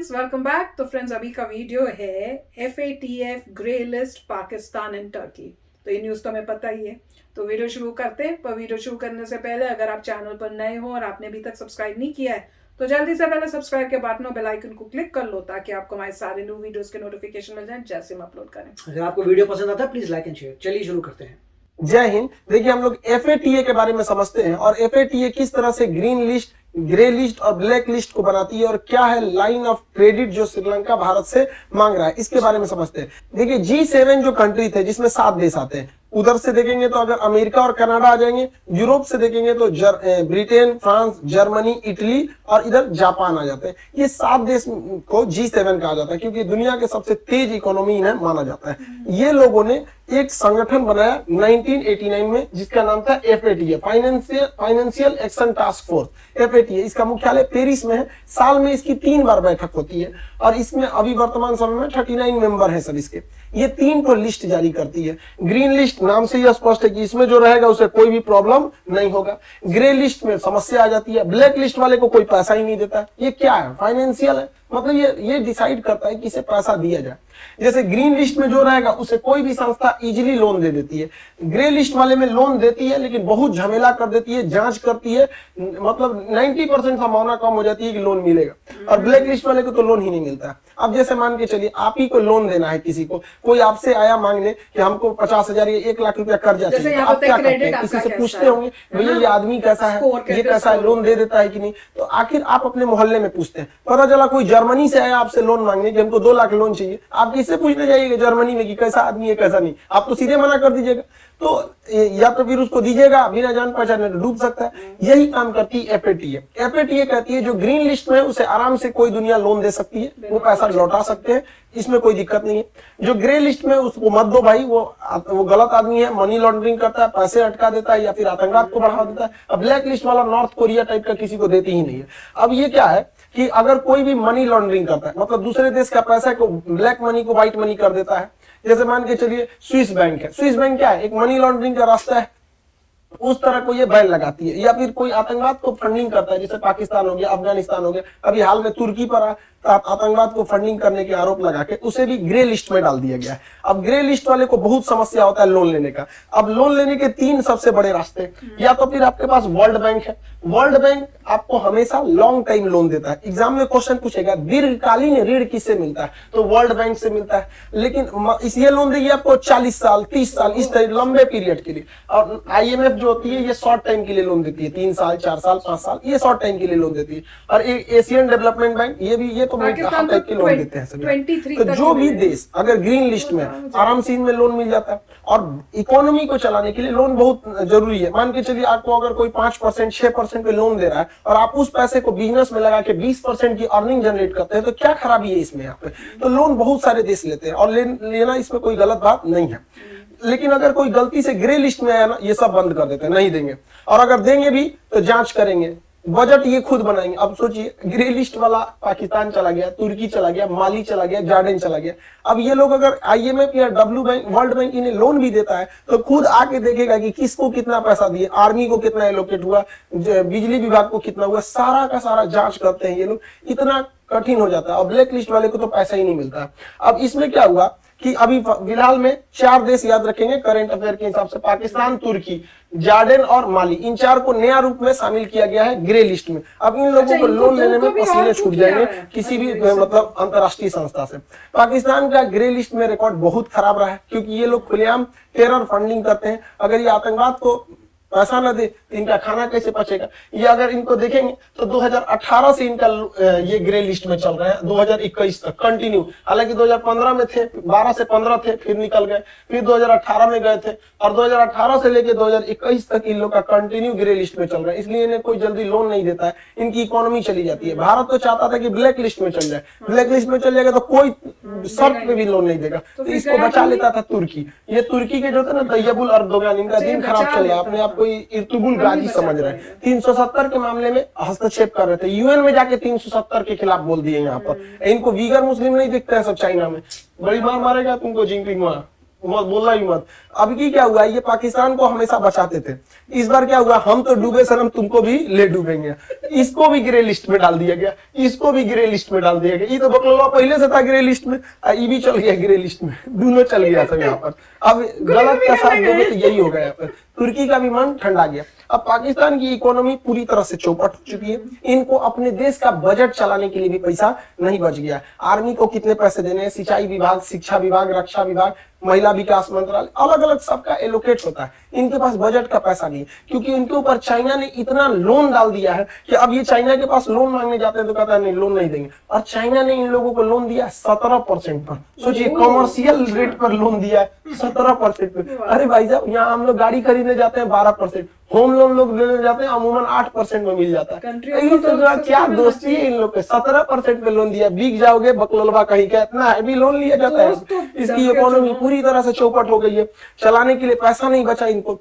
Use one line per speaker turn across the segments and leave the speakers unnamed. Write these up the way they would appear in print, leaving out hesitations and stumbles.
Friends, welcome back. तो friends, अभी का वीडियो है FATF grey list Pakistan and Turkey. तो ये न्यूज़ तो हमें पता ही है। तो वीडियो शुरू करते हैं। पर वीडियो शुरू करने से पहले अगर आप चैनल पर नए हो और आपने अभी तक सब्सक्राइब नहीं किया है तो जल्दी से पहले सब्सक्राइब के बटन और बेल आइकन को क्लिक कर लो ताकि आपको हमारे सारे न्यू वीडियोस के नोटिफिकेशन मिल जाए जैसे हम अपलोड करें।
अगर आपको वीडियो पसंद आता है प्लीज लाइक एंड शेयर। चलिए शुरू करते हैं।
जय हिंद। देखिए, हम लोग FATA के बारे में समझते हैं और FATA किस तरह से ग्रीन लिस्ट, ग्रे लिस्ट और ब्लैक लिस्ट को बनाती है और क्या है लाइन ऑफ क्रेडिट जो श्रीलंका भारत से मांग रहा है, इसके बारे में समझते हैं। देखिए, G7 जो कंट्री थे जिसमें 7 देश आते हैं, उधर से देखेंगे तो अगर अमेरिका और कनाडा आ जाएंगे, यूरोप से देखेंगे तो ब्रिटेन, फ्रांस, जर्मनी, इटली और इधर जापान आ जाते हैं। ये 7 देश को G7 कहा जाता है क्योंकि दुनिया के सबसे तेज इकोनॉमी इन्हें माना जाता है। ये लोगों ने एक संगठन बनाया 1989 में जिसका नाम था FATA, financial action task force. FATA इसका मुख्यालय पेरिस में है। साल में इसकी 3 बार बैठक होती है और इसमें अभी वर्तमान समय में 39 मेंबर हैं सब इसके। ये 3 को लिस्ट जारी करती है। ग्रीन लिस्ट नाम से यह स्पष्ट है कि इसमें जो रहेगा उसे कोई भी प्रॉब्लम नहीं होगा। ग्रे लिस्ट में समस्या आ जाती है। ब्लैक लिस्ट वाले को कोई पैसा ही नहीं देता है। ये क्या है? फाइनेंशियल है, मतलब ये डिसाइड करता है कि इसे पैसा दिया जाए। जैसे ग्रीन लिस्ट में जो रहेगा उसे कोई भी संस्था इजीली लोन दे देती है। ग्रे लिस्ट वाले में लोन देती है लेकिन बहुत झमेला कर देती है, जांच करती है, मतलब 90% संभावना कम हो जाती है कि लोन मिलेगा। और ब्लैक लिस्ट वाले को तो लोन ही नहीं मिलता है। अब जैसे मान के चलिए आप ही को लोन देना है किसी को, कोई आपसे आया मांगने कि हमको 50,000 या 1 लाख रुपया कर्जा चाहिए, तो आप क्या करते हैं? किसी से पूछते होंगे भैया ये आदमी कैसा है, ये कैसा है, लोन दे देता है कि नहीं? तो आखिर आप अपने मोहल्ले में पूछते हैं। पता चला कोई जर्मनी से आया आपसे लोन मांगने कि हमको 2 लाख लोन चाहिए, आप किससे पूछने जाइएगा जर्मनी में कि कैसा आदमी है कैसा नहीं? आप तो सीधे मना कर दीजिएगा। तो या तो फिर उसको दीजिएगा, बिना जान पहचाने तो डूब सकता है। यही काम करती है FATA। FATA कहती है जो ग्रीन लिस्ट में है उसे आराम से कोई दुनिया लोन दे सकती है, वो पैसा लौटा सकते हैं, इसमें कोई दिक्कत नहीं है। जो ग्रे लिस्ट में उसको मत दो भाई, वो गलत आदमी है, मनी लॉन्ड्रिंग करता है, पैसे अटका देता है या फिर आतंकवाद को बढ़ावा देता है। अब ब्लैक लिस्ट वाला नॉर्थ कोरिया टाइप का किसी को देती ही नहीं है। अब ये क्या है कि अगर कोई भी मनी लॉन्ड्रिंग करता है, मतलब दूसरे देश का पैसा को, ब्लैक मनी को व्हाइट मनी कर देता है, जैसे मान के चलिए स्विस बैंक है। स्विस बैंक क्या है? एक मनी लॉन्ड्रिंग का रास्ता है, उस तरह को ये बैन लगाती है। या फिर कोई आतंकवाद को फंडिंग करता है, जैसे पाकिस्तान हो गया, अफगानिस्तान हो गया, अभी हाल में तुर्की पर आतंकवाद को फंडिंग करने के आरोप लगा के उसे भी ग्रे लिस्ट में डाल दिया गया है। अब ग्रे लिस्ट वाले को बहुत समस्या होता है लोन लेने का। अब लोन लेने के 3 सबसे बड़े रास्ते, या तो फिर आपके पास वर्ल्ड बैंक है। वर्ल्ड बैंक आपको हमेशा लॉन्ग टाइम लोन देता है। एग्जाम में क्वेश्चन पूछेगा दीर्घकालीन ऋण किससे मिलता है, तो वर्ल्ड बैंक से मिलता है। लेकिन ये लोन देगी आपको 40 साल 30 साल इस लंबे पीरियड के लिए। और IMF जो होती है ये शॉर्ट टाइम के लिए लोन देती है, 3 साल 4 साल 5 साल, ये शॉर्ट टाइम के लिए लोन देती है। और एशियन डेवलपमेंट बैंक ये तो हाफ टाइप के लोन देते हैं सभी। तो जो भी देश अगर ग्रीन लिस्ट में आराम से इनमें लोन मिल जाता है। और इकोनॉमी को चलाने के लिए लोन बहुत जरूरी है। मान के चलिए आपको अगर कोई 5% 6% पे लोन दे रहा है और आप उस पैसे को बिजनेस में लगा के 20% की अर्निंग जनरेट करते हैं, तो क्या खराबी है इसमें? यहाँ पे तो लोन बहुत सारे देश लेते हैं और लेना इसमें कोई गलत बात नहीं है। लेकिन अगर कोई गलती से ग्रे लिस्ट में आया ना, ये सब बंद कर देते हैं, नहीं देंगे। और अगर देंगे भी तो जांच करेंगे, बजट ये खुद बनाएंगे। अब सोचिए, ग्रे लिस्ट वाला पाकिस्तान चला गया, तुर्की चला गया, माली चला गया, जॉर्डन चला गया। अब ये लोग अगर IMF या वर्ल्ड बैंक इन्हें लोन भी देता है तो खुद आके देखेगा कि किसको कितना पैसा दिए, आर्मी को कितना एलोकेट हुआ, बिजली विभाग को कितना हुआ, सारा का सारा जांच करते हैं ये लोग। इतना कठिन हो जाता है। और ब्लैक लिस्ट वाले को तो पैसा ही नहीं मिलता। अब इसमें क्या हुआ कि अभी फिलहाल में 4 देश याद रखेंगे करंट अफेयर के हिसाब से, पाकिस्तान, तुर्की, जॉर्डन और माली, इन 4 को नया रूप में शामिल किया गया है ग्रे लिस्ट में। अब इन लोगों को लोन लेने में पसीने छूट जाएंगे किसी भी मतलब अंतरराष्ट्रीय संस्था से। पाकिस्तान का ग्रे लिस्ट में रिकॉर्ड बहुत खराब रहा है क्योंकि ये लोग खुलेआम टेरर फंडिंग करते हैं। अगर ये आतंकवाद को पैसा न दे तो इनका खाना कैसे पचेगा? ये अगर इनको देखेंगे तो 2018 से इनका ये ग्रे लिस्ट में चल रहा है, 2021 तक कंटिन्यू। हालांकि 2015 में थे, 12 से 15 थे, फिर निकल गए, फिर 2018 में गए थे और 2018 से लेके 2021 तक इन लोग का कंटिन्यू ग्रे लिस्ट में चल रहा है। इसलिए इन्हें कोई जल्दी लोन नहीं देता है, इनकी इकोनॉमी चली जाती है। भारत तो चाहता था कि ब्लैक लिस्ट में चल जाए, ब्लैक लिस्ट में चल जाएगा तो कोई शर्त पे भी लोन नहीं देगा, तो इसको बचा लेता था तुर्की। ये तुर्की के जो थे ना तैयबुल अर्दोगान, इनका दिन खराब चल रहा है, अपने आप को इर्तुगुल गाजी समझ रहे हैं। 370 के मामले में हस्तक्षेप कर रहे थे, UN में जाके 370 के खिलाफ बोल दिए। यहाँ पर इनको वीगर मुस्लिम नहीं दिखते हैं सब, चाइना में बड़ी मार मारेगा तुमको जिनपिंग, वहां बोलना ही मत। अब की क्या हुआ, ये पाकिस्तान को हमेशा बचाते थे, इस बार क्या हुआ, हम तो डूबे सनम तुमको भी ले डूबेंगे। इसको भी ग्रे लिस्ट में डाल दिया गया, इसको भी ग्रे लिस्ट में डाल दिया गया। ये तो बकलवा पहले से था ग्रे लिस्ट में, ये भी चल गया ग्रे लिस्ट में, दोनों चल गया सब यहाँ पर। अब गलत का साथ दोगे तो यही होगा यहाँ पर। तुर्की का भी मन ठंडा गया। अब पाकिस्तान की इकोनॉमी पूरी तरह से चौपट हो चुकी है। इनको अपने देश का बजट चलाने के लिए भी पैसा नहीं बच गया। आर्मी को कितने पैसे देने हैं, सिंचाई विभाग, शिक्षा विभाग, रक्षा विभाग, महिला विकास मंत्रालय, अलग अलग सबका एलोकेट होता है। इनके पास बजट का पैसा नहीं है, क्योंकि इनके ऊपर चाइना ने इतना लोन डाल दिया है कि अब ये चाइना के पास लोन मांगने जाते हैं तो कहता है नहीं, लोन नहीं देंगे। और चाइना ने इन लोगों को लोन दिया 17% पर। सोचिए, कॉमर्शियल रेट पर लोन दिया है 17% पे। अरे भाई साहब, यहाँ हम लोग गाड़ी खरीदने जाते हैं 12%, होम लोन लोग लेने जाते हैं अमूमन 8% में मिल जाता है। क्या दोस्ती है इन लोग के, 17% पे लोन दिया, बिक जाओगे बकलोलवा कहीं का, इतना हैवी लोन लिया जाता है। इसकी इकोनॉमी पूरी तरह से चौपट हो गई है, चलाने के लिए पैसा नहीं बचा इनको।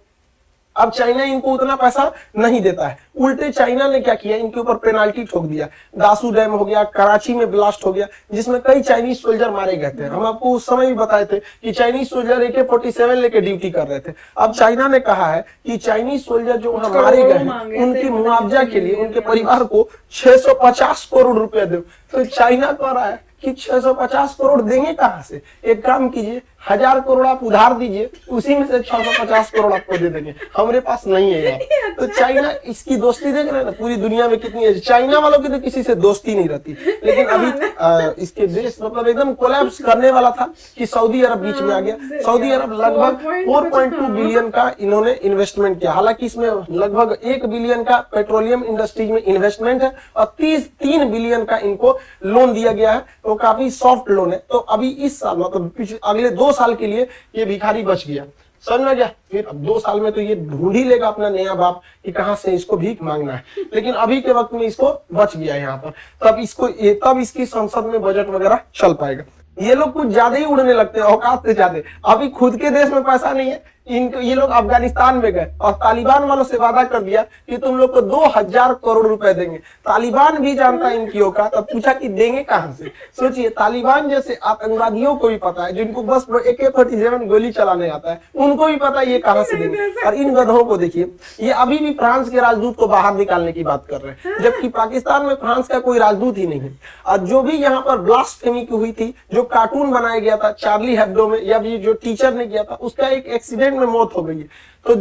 अब चाइना इनको उतना पैसा नहीं देता है। उल्टे चाइना ने क्या किया, इनके ऊपर पेनाल्टी ठोक दिया। दासू डैम हो गया, कराची में ब्लास्ट हो गया, जिसमें कई चाइनीज सोल्जर मारे गए थे। हम आपको उस समय भी बताए थे कि चाइनीज सोल्जर AK-47 लेके ड्यूटी कर रहे थे। अब चाइना ने कहा है कि चाइनीज सोल्जर जो वहां मारे गए हैं उनके मुआवजा के लिए उनके परिवार को 650 करोड़ रुपया दो। तो चाइना कह रहा है कि 650 करोड़ देंगे कहां से? एक काम कीजिए, 1000 करोड़ आप उधार दीजिए, उसी में से 650 करोड़ आपको दे देंगे, हमारे पास नहीं है यार। तो चाइना, इसकी दोस्ती देख रहे हैं ना पूरी दुनिया में कितनी है। चाइना वालों की तो किसी से दोस्ती नहीं रहती, लेकिन अभी इसके देश मतलब एकदम कोलैप्स करने वाला था कि सऊदी अरब बीच में आ गया। सऊदी अरब लगभग 4.2 बिलियन का इन्होंने इन्वेस्टमेंट किया। हालांकि इसमें लगभग 1 बिलियन का पेट्रोलियम इंडस्ट्रीज में इन्वेस्टमेंट है और 3 बिलियन का इनको लोन दिया गया है। तो काफी सॉफ्ट लोन है। तो अभी इस साल मतलब अगले 2 साल के लिए ये भिखारी बच गया, समझ में गया। फिर अब 2 साल में तो ये ढूंढ ही लेगा अपना नया बाप कि कहां से इसको भीख मांगना है, लेकिन अभी के वक्त में इसको बच गया यहाँ पर। तब इसकी संसद में बजट वगैरह चल पाएगा। ये लोग कुछ ज्यादा ही उड़ने लगते हैं, औकात से ज्यादा। अभी खुद के देश में पैसा नहीं है, इनको ये लोग अफगानिस्तान में गए और तालिबान वालों से वादा कर दिया कि तुम लोग को 2000 करोड़ रुपए देंगे। तालिबान भी जानता है इनकी औकात। अब पूछा कि देंगे कहां से? सोचिए, तालिबान जैसे आतंकवादियों को भी पता है, जिनको बस AK-47 गोली चलाने आता है, उनको भी पता है ये कहां से देंगे। और इन गधों को देखिए, ये अभी भी फ्रांस के राजदूत को बाहर निकालने की बात कर रहे हैं, जबकि पाकिस्तान में फ्रांस का कोई राजदूत ही नहीं है। और जो भी यहाँ पर ब्लास्फेमी की हुई थी, जो कार्टून बनाया गया था चार्ली हेब्डो में, या भी जो टीचर ने किया था, उसका एक एक्सीडेंट में मौत हो गई है। तो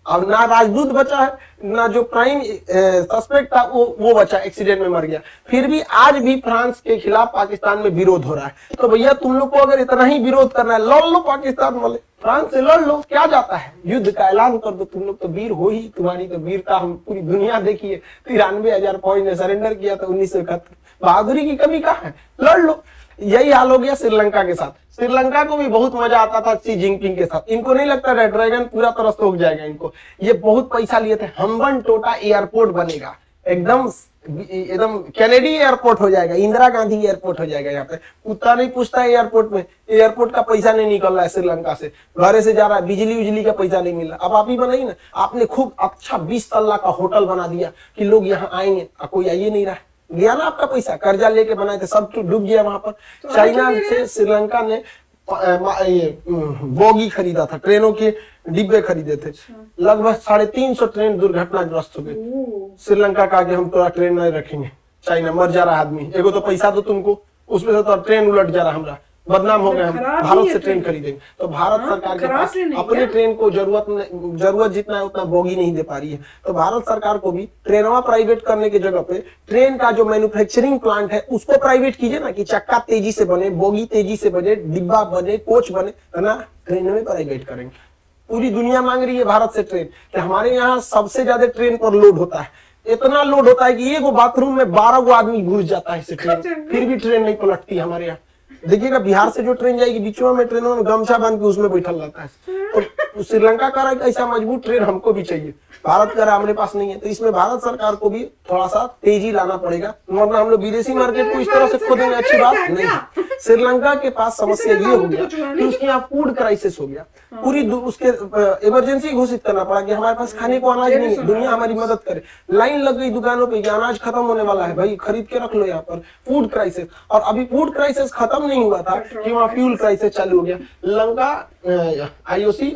अब ना राजदूत बचा है, ना जो प्राइम सस्पेक्ट था वो बचा, एक्सीडेंट में मर गया। फिर भी आज भी फ्रांस के खिलाफ पाकिस्तान में विरोध हो रहा है। तो भैया तुम लोग को अगर इतना ही विरोध करना है, लड़ लो पाकिस्तान वाले, फ्रांस से लड़ लो, क्या जाता है? युद्ध का ऐलान कर दो, तुम लोग तो वीर हो ही। तुम्हारी तो वीरता हम पूरी दुनिया देखी है। 93,000 फौज ने सरेंडर किया था 1971। बहादुरी की कमी कहाँ है? लड़ लो। यही हाल हो गया श्रीलंका के साथ। श्रीलंका को भी बहुत मजा आता था शी जिनपिंग के साथ। इनको नहीं लगता रेड ड्रैगन पूरा तरह से हो जाएगा इनको। ये बहुत पैसा लिए थे, हम्बन टोटा एयरपोर्ट बनेगा, एकदम कैनेडी एयरपोर्ट हो जाएगा, इंदिरा गांधी एयरपोर्ट हो जाएगा। यहाँ पे कुत्ता नहीं पूछता है एयरपोर्ट में, एयरपोर्ट का पैसा नहीं निकल रहा है श्रीलंका से, घरे से जा रहा है, बिजली का पैसा नहीं मिल रहा। अब आप ही बनाइए ना, आपने खूब अच्छा 20 तल्ला का होटल बना दिया कि लोग यहाँ आएंगे, कोई आइए नहीं रहा है। गया ना आपका पैसा, कर्जा लेके बनाए थे, सब डूब गया वहां पर। तो चाइना से श्रीलंका ने बोगी खरीदा था, ट्रेनों के डिब्बे खरीदे थे। लगभग 350 ट्रेन दुर्घटनाग्रस्त हो गए। श्रीलंका का आगे हम तो ट्रेन नहीं रखेंगे, चाइना मर जा रहा आदमी, एगो तो पैसा दो तुमको, उसमें से तो ट्रेन उलट जा रहा, हमरा बदनाम हो गए, हम भारत से ट्रेन खरीदेंगे। तो भारत सरकार के पास अपने ट्रेन को जरूरत जितना है उतना बोगी नहीं दे पा रही है। तो भारत सरकार को भी ट्रेनवा प्राइवेट करने की जगह पे ट्रेन का जो मैन्युफैक्चरिंग प्लांट है उसको प्राइवेट कीजिए ना, कि चक्का तेजी से बने, बोगी तेजी से बने, डिब्बा बने, कोच बने, है ना, ट्रेन में प्राइवेट करेंगे। पूरी दुनिया मांग रही है भारत से ट्रेन, कि हमारे यहाँ सबसे ज्यादा ट्रेन पर लोड होता है। इतना लोड होता है कि एक बाथरूम में 12 गो आदमी घुस जाता है इससे ट्रेन, फिर भी ट्रेन नहीं पलटती हमारे यहाँ। देखिएगा बिहार से जो ट्रेन जाएगी, बीचवा में ट्रेनों में गमछा बांध के उसमें बैठल रहता है। तो श्रीलंका का ऐसा मजबूत ट्रेन हमको भी चाहिए, भारत का हमारे पास नहीं है। तो इसमें भारत सरकार को भी थोड़ा सा तेजी लाना पड़ेगा, वरना हम लोग विदेशी मार्केट को इस तरह से खोदेंगे, अच्छी बात नहीं। श्रीलंका के पास समस्या ये हो गया कि उसके यहाँ फूड क्राइसिस हो गया, पूरी उसके इमरजेंसी घोषित करना पड़ा कि हमारे पास खाने को अनाज नहीं है, दुनिया हमारी मदद करे। लाइन लग गई दुकानों पे कि अनाज खत्म होने वाला है, भाई खरीद के रख लो यहाँ पर। फूड क्राइसिस, और अभी फूड क्राइसिस खत्म नहीं हुआ था कि वहाँ फ्यूल क्राइसिस चालू हो गया। लंका IOC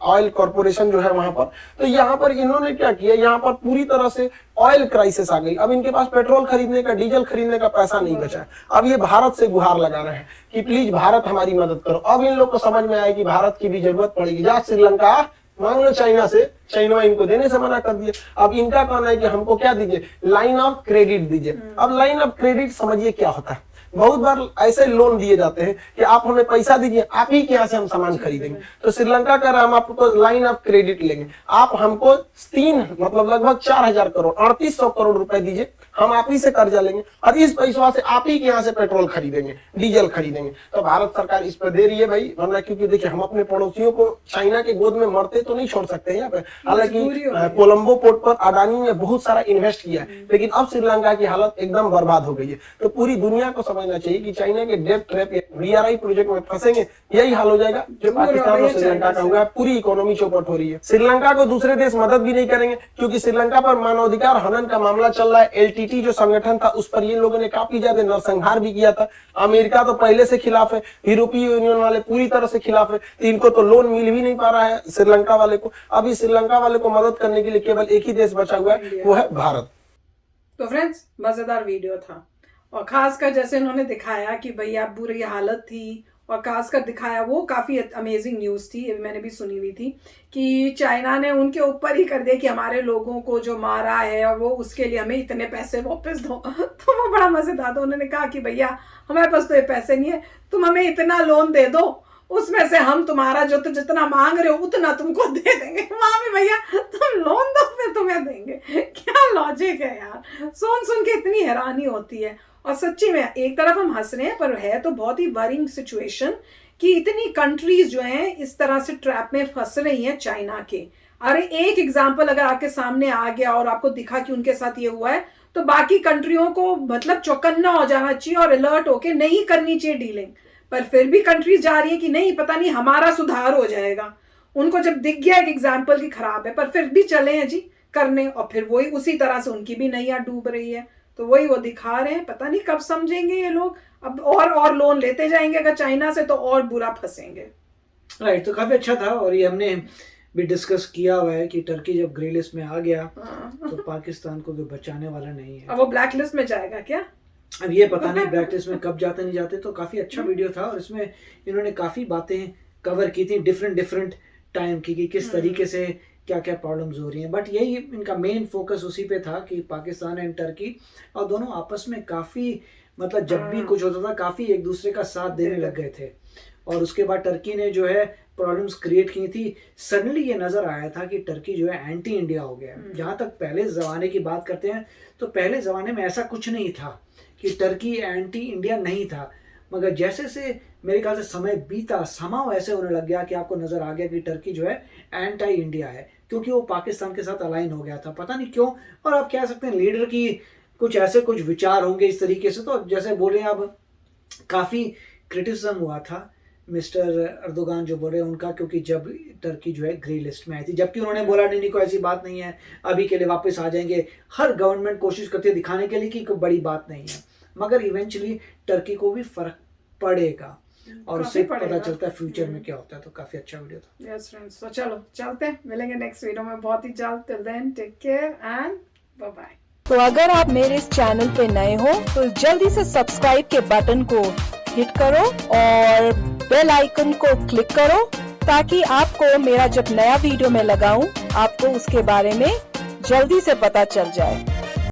ऑयल कॉर्पोरेशन जो है वहां पर, तो यहाँ पर इन्होंने क्या किया, यहाँ पर पूरी तरह से ऑयल क्राइसिस आ गई, अब इनके पास पेट्रोल खरीदने का, डीजल खरीदने का पैसा नहीं बचा है। अब ये भारत से गुहार लगा रहे हैं कि प्लीज भारत हमारी मदद करो। अब इन लोग को समझ में आया कि भारत की भी जरूरत पड़ेगी। जा श्रीलंका मांग लो चाइना से, चाइना इनको देने से मना कर दिया। अब इनका कहना है कि हमको क्या दीजिए, लाइन ऑफ क्रेडिट दीजिए। अब लाइन ऑफ क्रेडिट समझिए क्या होता है। बहुत बार ऐसे लोन दिए जाते हैं कि आप हमें पैसा दीजिए, आप ही के यहाँ से हम सामान खरीदेंगे। तो श्रीलंका कह रहा है हम आपको लाइन ऑफ क्रेडिट लेंगे, आप हमको 3 मतलब लगभग 4000 करोड़ 3800 करोड़ रुपए दीजिए, हम आप ही से कर्जा लेंगे और इस पैसा से आप ही के यहाँ से पेट्रोल खरीदेंगे, डीजल खरीदेंगे। तो भारत सरकार इस पर दे रही है भाई, वरना क्योंकि देखिए हम अपने पड़ोसियों को चाइना के गोद में मरते तो नहीं छोड़ सकते यहाँ पे। हालांकि कोलंबो पोर्ट पर अडानी ने बहुत सारा इन्वेस्ट किया है, लेकिन अब श्रीलंका की हालत एकदम बर्बाद हो गई है। तो पूरी दुनिया को समझना चाहिए कि चाइना के डेट ट्रैप या BRI प्रोजेक्ट में फंसेंगे, यही हाल हो जाएगा जो पाकिस्तान और श्रीलंका का हुआ। पूरी इकोनॉमी चौपट हो रही है। श्रीलंका को दूसरे देश मदद भी नहीं करेंगे क्योंकि श्रीलंका पर मानवाधिकार हनन का मामला चल रहा है। LTT जो संगठन था उस पर ये लोगों ने काफी ज्यादा नरसंहार भी किया था। अमेरिका तो पहले से खिलाफ है, यूरोपीय यूनियन वाले पूरी तरह से खिलाफ है। तो इनको तो लोन मिल भी नहीं पा रहा है श्रीलंका वाले को। अभी श्रीलंका वाले को मदद करने के लिए केवल एक ही देश बचा हुआ है, वो है भारत।
तो फ्रेंड्स, मजेदार वीडियो था और खासकर जैसे उन्होंने दिखाया कि भैया बुरी हालत थी और खासकर दिखाया, वो काफ़ी अमेजिंग न्यूज़ थी। ये मैंने भी सुनी हुई थी कि चाइना ने उनके ऊपर ही कर दिया कि हमारे लोगों को जो मारा है और वो उसके लिए हमें इतने पैसे वापस दो। तो वो बड़ा मज़ेदार था। उन्होंने कहा कि भैया हमारे पास तो ये पैसे नहीं है, तुम हमें इतना लोन दे दो, उसमें से हम तुम्हारा जो तो जितना मांग रहे हो उतना तुमको दे देंगे। वहां भी भैया तुम लोन दो फिर तुम्हें देंगे। क्या लॉजिक है यार, सुन के इतनी हैरानी होती है। और सच्ची में एक तरफ हम हंस रहे हैं पर है तो बहुत ही वरिंग सिचुएशन कि इतनी कंट्रीज जो हैं इस तरह से ट्रैप में फंस रही हैं चाइना के। अरे एक एग्जांपल अगर आपके सामने आ गया और आपको दिखा कि उनके साथ ये हुआ है तो बाकी कंट्रियों को मतलब चौकन्ना हो जाना चाहिए और अलर्ट होके नहीं करनी चाहिए डीलिंग। पर फिर भी कंट्रीज जा रही है कि नहीं पता नहीं हमारा सुधार हो जाएगा। उनको जब दिख गया एक एग्जाम्पल की खराब है पर फिर भी चले हैं जी करने, और फिर वही उसी तरह से उनकी भी नैया डूब रही है। तो वही वो दिखा रहे हैं, पता नहीं कब समझेंगे ये लोग। अब और लोन लेते जाएंगे अगर चाइना से तो और बुरा फंसेंगे।
राइट, तो काफी अच्छा था और ये हमने भी डिस्कस किया हुआ है कि टर्की जब ग्रे लिस्ट में आ गया तो पाकिस्तान को भी बचाने वाला नहीं है।
अब वो ब्लैक लिस्ट में जाएगा क्या?
अब ये पता नहीं ब्लैक लिस्ट में कब जाते नहीं जाते। तो काफी अच्छा वीडियो था और इसमें इन्होंने काफी बातें कवर की थी डिफरेंट टाइम की कि किस तरीके से क्या क्या प्रॉब्लम्स हो रही हैं। बट यही इनका मेन फोकस उसी पे था कि पाकिस्तान एंड टर्की और दोनों आपस में काफ़ी मतलब जब भी कुछ होता था काफ़ी एक दूसरे का साथ देने लग गए थे। और उसके बाद टर्की ने जो है प्रॉब्लम्स क्रिएट की थी। सडनली ये नज़र आया था कि टर्की जो है एंटी इंडिया हो गया। जहाँ तक पहले ज़माने की बात करते हैं तो पहले ज़माने में ऐसा कुछ नहीं था कि टर्की एंटी इंडिया नहीं था, मगर जैसे से मेरे ख्याल से समय बीता समाव ऐसे होने लग गया कि आपको नज़र आ गया कि टर्की जो है एंटी इंडिया है, क्योंकि वो पाकिस्तान के साथ अलाइन हो गया था, पता नहीं क्यों। और आप कह सकते हैं लीडर की कुछ विचार होंगे इस तरीके से। तो जैसे बोले अब काफ़ी क्रिटिसिज्म हुआ था मिस्टर अर्दोगान जो बोले उनका, क्योंकि जब टर्की जो है ग्रे लिस्ट में आई थी, जबकि उन्होंने बोला नहीं कोई ऐसी बात नहीं है, अभी के लिए वापस आ जाएंगे। हर गवर्नमेंट कोशिश करती है दिखाने के लिए कि कोई बड़ी बात नहीं है, मगर इवेंचुअली टर्की को भी फर्क पड़ेगा और उससे पता चलता है फ्यूचर में क्या होता है। तो काफी अच्छा वीडियो था।
यस फ्रेंड्स, तो चलो चलते हैं, मिलेंगे नेक्स्ट वीडियो में बहुत ही जल्द। Till then take care and bye bye.
तो अगर आप मेरे इस चैनल पे नए हो तो जल्दी से सब्सक्राइब के बटन को हिट करो और बेल आइकन को क्लिक करो ताकि आपको मेरा जब नया वीडियो मैं लगाऊं आपको उसके बारे में जल्दी से पता चल जाए।